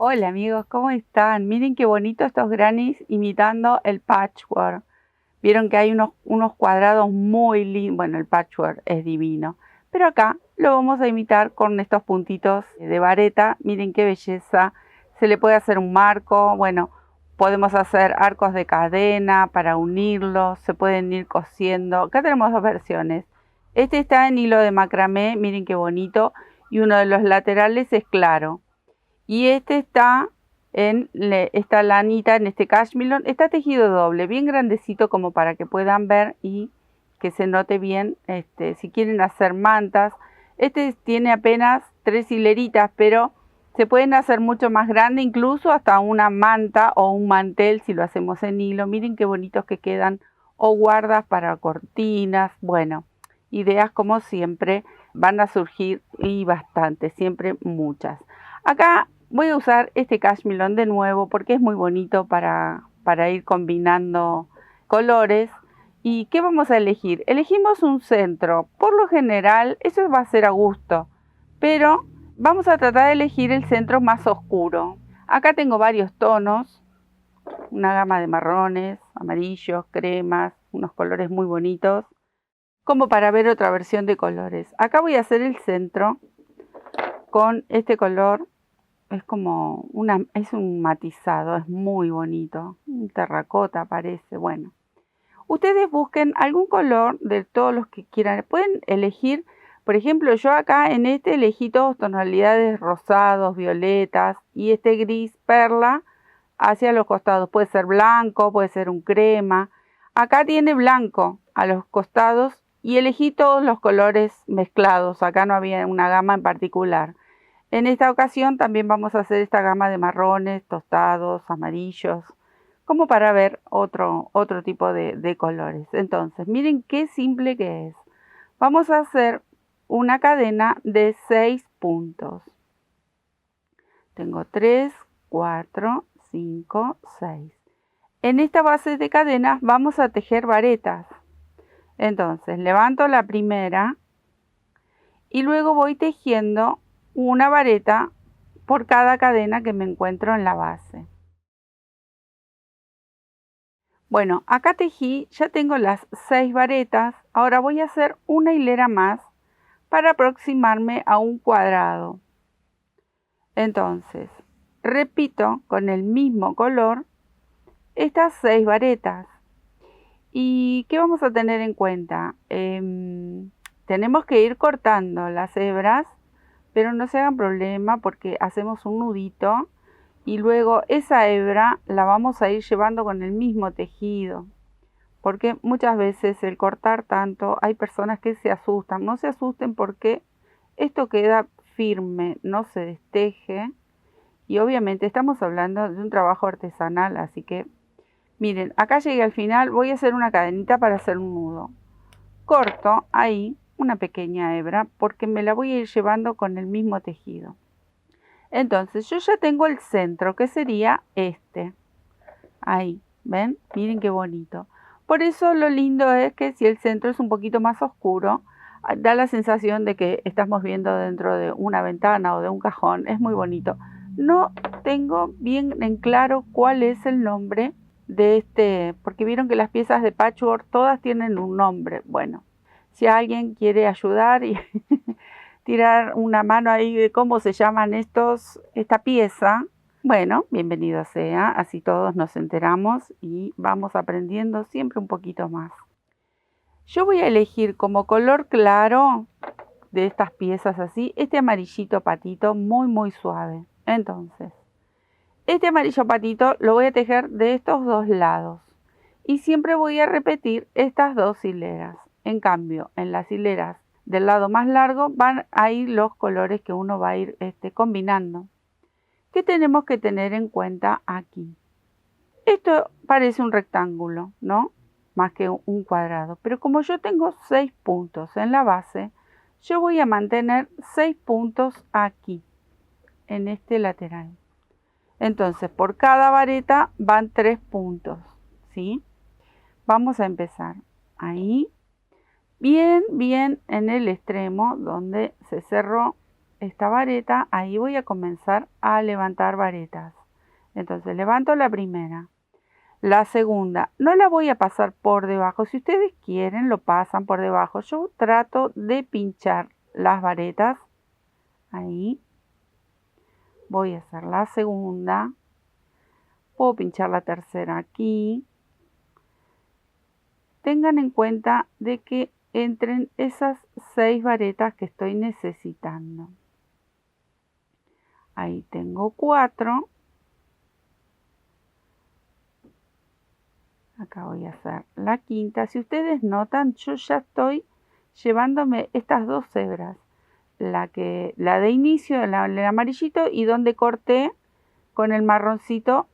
Hola amigos, ¿cómo están? Miren qué bonito estos grannies imitando el patchwork. Vieron que hay unos cuadrados muy lindos. Bueno, el patchwork es divino. Pero acá lo vamos a imitar con estos puntitos de vareta. Miren qué belleza. Se le puede hacer un marco. Bueno, podemos hacer arcos de cadena para unirlos. Se pueden ir cosiendo. Acá tenemos dos versiones. Este está en hilo de macramé. Miren qué bonito. Y uno de los laterales es claro. Y este está en esta lanita, en este cashmere, está tejido doble, bien grandecito como para que puedan ver y que se note bien, si quieren hacer mantas. Este tiene apenas 3 hileritas, pero se pueden hacer mucho más grande, incluso hasta una manta o un mantel si lo hacemos en hilo. Miren qué bonitos que quedan, o guardas para cortinas. Bueno, ideas como siempre van a surgir y bastante, siempre muchas. Acá voy a usar este cashmere de nuevo porque es muy bonito para ir combinando colores. ¿Y qué vamos a elegir? Elegimos un centro. Por lo general, eso va a ser a gusto, pero vamos a tratar de elegir el centro más oscuro. Acá tengo varios tonos, una gama de marrones, amarillos, cremas, unos colores muy bonitos, como para ver otra versión de colores. Acá voy a hacer el centro con este color. Es como es un matizado, es muy bonito. Un terracota parece. Bueno, ustedes busquen algún color de todos los que quieran. Pueden elegir, por ejemplo, yo acá en este elegí dos tonalidades rosados, violetas y este gris perla hacia los costados. Puede ser blanco, puede ser un crema. Acá tiene blanco a los costados y elegí todos los colores mezclados. Acá no había una gama en particular. En esta ocasión también vamos a hacer esta gama de marrones, tostados, amarillos, como para ver otro tipo de colores. Entonces, miren qué simple que es. Vamos a hacer una cadena de 6 puntos. Tengo 3, 4, 5, 6. En esta base de cadenas vamos a tejer varetas. Entonces, levanto la primera y luego voy tejiendo una vareta por cada cadena que me encuentro en la base. Bueno, acá tejí, ya tengo las 6 varetas. Ahora voy a hacer una hilera más para aproximarme a un cuadrado. Entonces, repito con el mismo color estas 6 varetas. ¿Y qué vamos a tener en cuenta? Tenemos que ir cortando las hebras, pero no se hagan problema porque hacemos un nudito y luego esa hebra la vamos a ir llevando con el mismo tejido, porque muchas veces el cortar tanto, hay personas que se asustan. No se asusten porque esto queda firme, no se desteje, y obviamente estamos hablando de un trabajo artesanal, así que miren, acá llegué al final. Voy a hacer una cadenita para hacer un nudo. Corto ahí una pequeña hebra porque me la voy a ir llevando con el mismo tejido. Entonces yo ya tengo el centro, que sería este. Ahí, ¿ven? Miren qué bonito. Por eso lo lindo es que si el centro es un poquito más oscuro, da la sensación de que estamos viendo dentro de una ventana o de un cajón. Es muy bonito. No tengo bien en claro cuál es el nombre de este, porque vieron que las piezas de patchwork todas tienen un nombre. Bueno, si alguien quiere ayudar y tirar una mano ahí de cómo se llaman esta pieza, bueno, bienvenido sea, así todos nos enteramos y vamos aprendiendo siempre un poquito más. Yo voy a elegir como color claro de estas piezas así, este amarillito patito muy suave. Entonces, este amarillo patito lo voy a tejer de estos dos lados y siempre voy a repetir estas dos hileras. En cambio, en las hileras del lado más largo van a ir los colores que uno va a ir combinando. ¿Qué tenemos que tener en cuenta aquí? Esto parece un rectángulo, ¿no? Más que un cuadrado, pero como yo tengo 6 puntos en la base, yo voy a mantener 6 puntos aquí, en este lateral. Entonces, por cada vareta van 3 puntos, ¿sí? Vamos a empezar ahí, bien en el extremo donde se cerró esta vareta, ahí voy a comenzar a levantar varetas. Entonces levanto la primera. La segunda, no la voy a pasar por debajo. Si ustedes quieren, lo pasan por debajo. Yo trato de pinchar las varetas. Ahí. Voy a hacer la segunda. Puedo pinchar la tercera aquí. Tengan en cuenta de que entren esas 6 varetas que estoy necesitando. Ahí tengo 4. Acá voy a hacer la quinta. Si ustedes notan, yo ya estoy llevándome estas 2 hebras. La de inicio, el amarillito, y donde corté con el marroncito.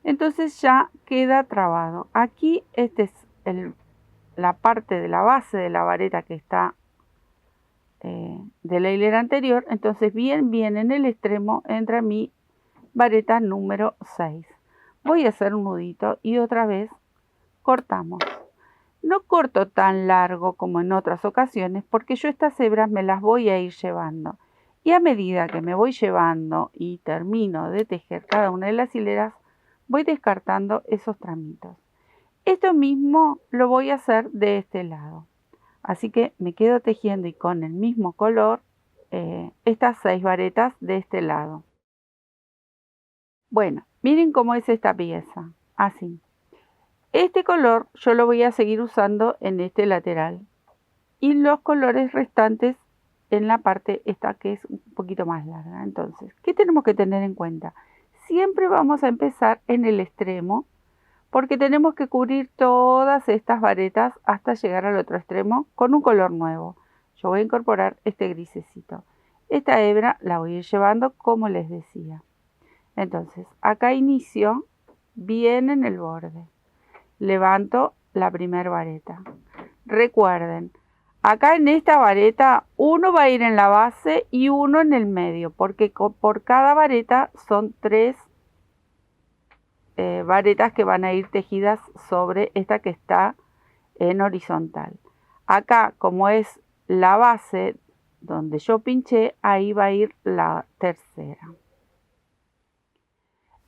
Entonces ya queda trabado. Aquí este es la parte de la base de la vareta que está de la hilera anterior. Entonces bien en el extremo entra mi vareta número 6. Voy a hacer un nudito y otra vez cortamos. No corto tan largo como en otras ocasiones porque yo estas hebras me las voy a ir llevando. Y a medida que me voy llevando y termino de tejer cada una de las hileras, voy descartando esos tramitos. Esto mismo lo voy a hacer de este lado. Así que me quedo tejiendo y con el mismo color estas 6 varetas de este lado. Bueno, miren cómo es esta pieza. Así. Este color yo lo voy a seguir usando en este lateral. Y los colores restantes en la parte esta que es un poquito más larga. Entonces, ¿qué tenemos que tener en cuenta? Siempre vamos a empezar en el extremo porque tenemos que cubrir todas estas varetas hasta llegar al otro extremo con un color nuevo. Yo voy a incorporar este grisecito. Esta hebra la voy a ir llevando como les decía. Entonces, acá inicio bien en el borde. Levanto la primera vareta. Recuerden, acá en esta vareta uno va a ir en la base y uno en el medio, porque por cada vareta son 3 varetas que van a ir tejidas sobre esta que está en horizontal. Acá, como es la base donde yo pinché, ahí va a ir la tercera.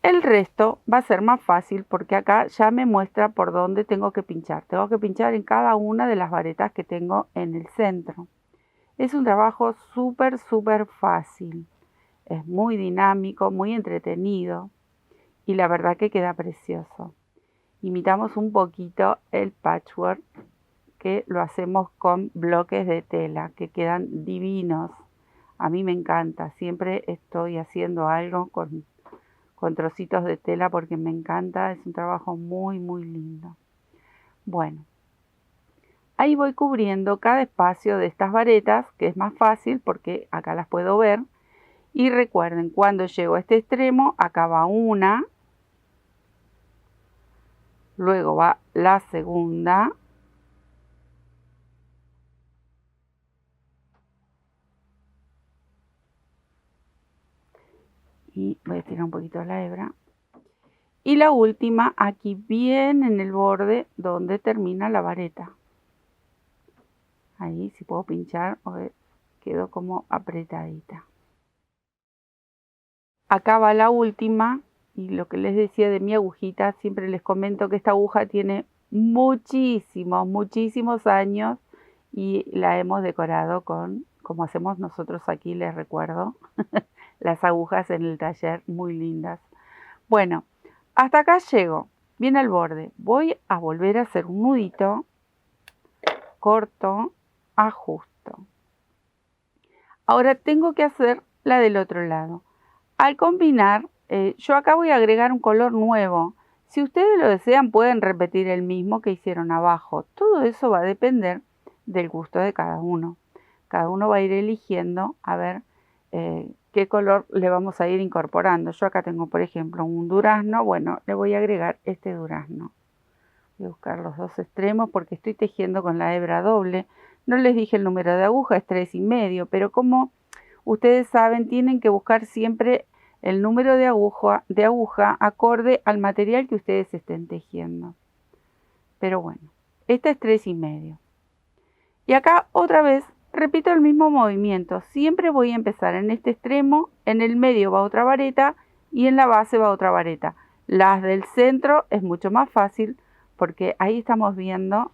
El resto va a ser más fácil porque acá ya me muestra por dónde tengo que pinchar. Tengo que pinchar en cada una de las varetas que tengo en el centro. Es un trabajo súper fácil. Es muy dinámico, muy entretenido y la verdad que queda precioso. Imitamos un poquito el patchwork que lo hacemos con bloques de tela que quedan divinos. A mí me encanta. Siempre estoy haciendo algo con trocitos de tela porque me encanta, es un trabajo muy lindo. Bueno, ahí voy cubriendo cada espacio de estas varetas, que es más fácil porque acá las puedo ver. Y recuerden, cuando llego a este extremo, acá va una, luego va la segunda, y voy a estirar un poquito la hebra. Y la última aquí bien en el borde donde termina la vareta. Ahí si puedo pinchar, quedó como apretadita. Acá va la última y lo que les decía de mi agujita, siempre les comento que esta aguja tiene muchísimos años y la hemos decorado con, como hacemos nosotros aquí, les recuerdo, las agujas en el taller muy lindas. Bueno, hasta acá llego, bien al borde. Voy a volver a hacer un nudito, corto, ajusto. Ahora tengo que hacer la del otro lado. Al combinar, yo acá voy a agregar un color nuevo. Si ustedes lo desean, pueden repetir el mismo que hicieron abajo. Todo eso va a depender del gusto de cada uno. Cada uno va a ir eligiendo a ver qué color le vamos a ir incorporando. Yo acá tengo, por ejemplo, un durazno. Bueno, le voy a agregar este durazno. Voy a buscar los 2 extremos porque estoy tejiendo con la hebra doble. No les dije el número de aguja, es 3,5, pero como ustedes saben, tienen que buscar siempre el número de aguja acorde al material que ustedes estén tejiendo. Pero bueno, esta es 3,5. Y acá otra vez repito el mismo movimiento. Siempre voy a empezar en este extremo, en el medio va otra vareta y en la base va otra vareta. Las del centro es mucho más fácil porque ahí estamos viendo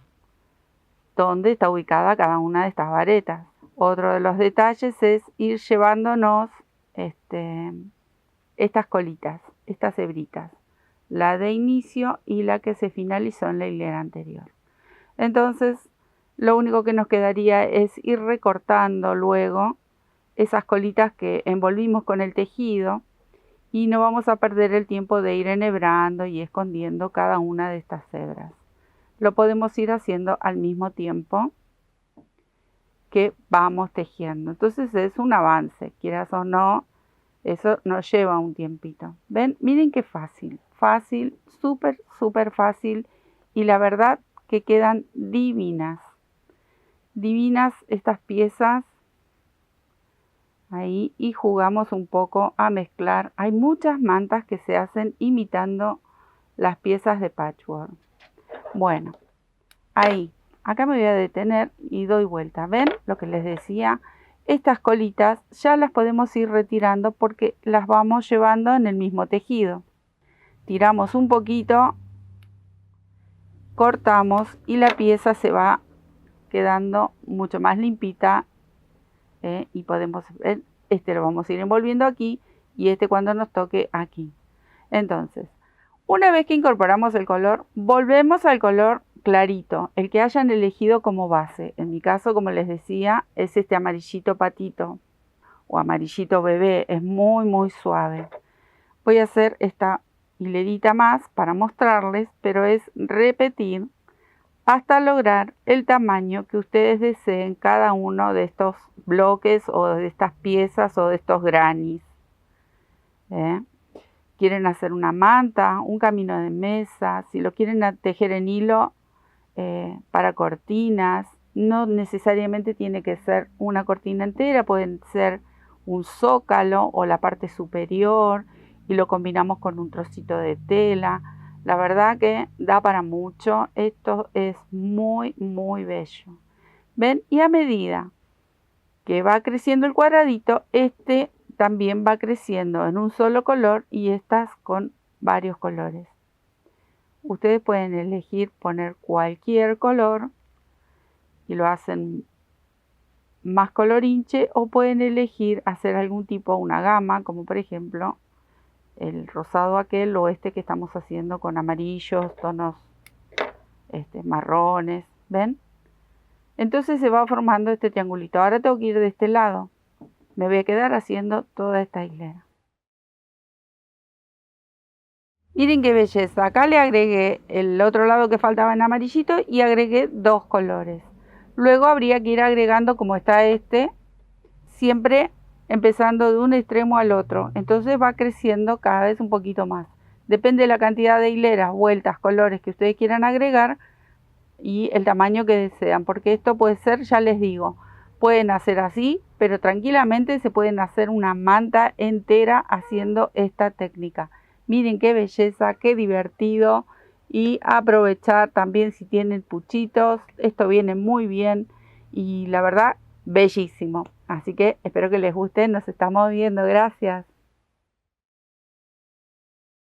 dónde está ubicada cada una de estas varetas. Otro de los detalles es ir llevándonos estas colitas, estas hebritas, la de inicio y la que se finalizó en la hilera anterior. Entonces, lo único que nos quedaría es ir recortando luego esas colitas que envolvimos con el tejido y no vamos a perder el tiempo de ir enhebrando y escondiendo cada una de estas hebras. Lo podemos ir haciendo al mismo tiempo que vamos tejiendo. Entonces es un avance, quieras o no, eso nos lleva un tiempito. ¿Ven? Miren qué fácil, fácil, súper, súper fácil y la verdad que quedan divinas. Divinas estas piezas. Ahí y jugamos un poco a mezclar. Hay muchas mantas que se hacen imitando las piezas de patchwork. Bueno, ahí, acá me voy a detener y doy vuelta. ¿Ven lo que les decía? Estas colitas ya las podemos ir retirando porque las vamos llevando en el mismo tejido. Tiramos un poquito, cortamos y la pieza se va quedando mucho más limpita. Y podemos ver, lo vamos a ir envolviendo aquí y cuando nos toque aquí. Entonces, una vez que incorporamos el color, volvemos al color clarito, el que hayan elegido como base. En mi caso, como les decía, es este amarillito patito o amarillito bebé, es muy muy suave. Voy a hacer esta hilerita más para mostrarles, pero es repetir hasta lograr el tamaño que ustedes deseen cada uno de estos bloques o de estas piezas o de estos grannies. Quieren hacer una manta, un camino de mesa, si lo quieren tejer en hilo para cortinas, no necesariamente tiene que ser una cortina entera, pueden ser un zócalo o la parte superior y lo combinamos con un trocito de tela. La verdad que da para mucho. Esto es muy, muy bello. ¿Ven? Y a medida que va creciendo el cuadradito, también va creciendo en un solo color y estas con varios colores. Ustedes pueden elegir poner cualquier color y lo hacen más colorinche o pueden elegir hacer algún tipo, una gama, como por ejemplo el rosado aquel o que estamos haciendo con amarillos, tonos marrones, ¿ven? Entonces se va formando este triangulito. Ahora tengo que ir de este lado. Me voy a quedar haciendo toda esta hilera. Miren qué belleza. Acá le agregué el otro lado que faltaba en amarillito y agregué dos colores. Luego habría que ir agregando como está siempre empezando de un extremo al otro. Entonces va creciendo cada vez un poquito más. Depende de la cantidad de hileras, vueltas, colores que ustedes quieran agregar y el tamaño que desean. Porque esto puede ser, ya les digo, pueden hacer así, pero tranquilamente se pueden hacer una manta entera haciendo esta técnica. Miren qué belleza, qué divertido. Y aprovechar también si tienen puchitos. Esto viene muy bien y la verdad, bellísimo. Así que espero que les guste. Nos estamos viendo. Gracias.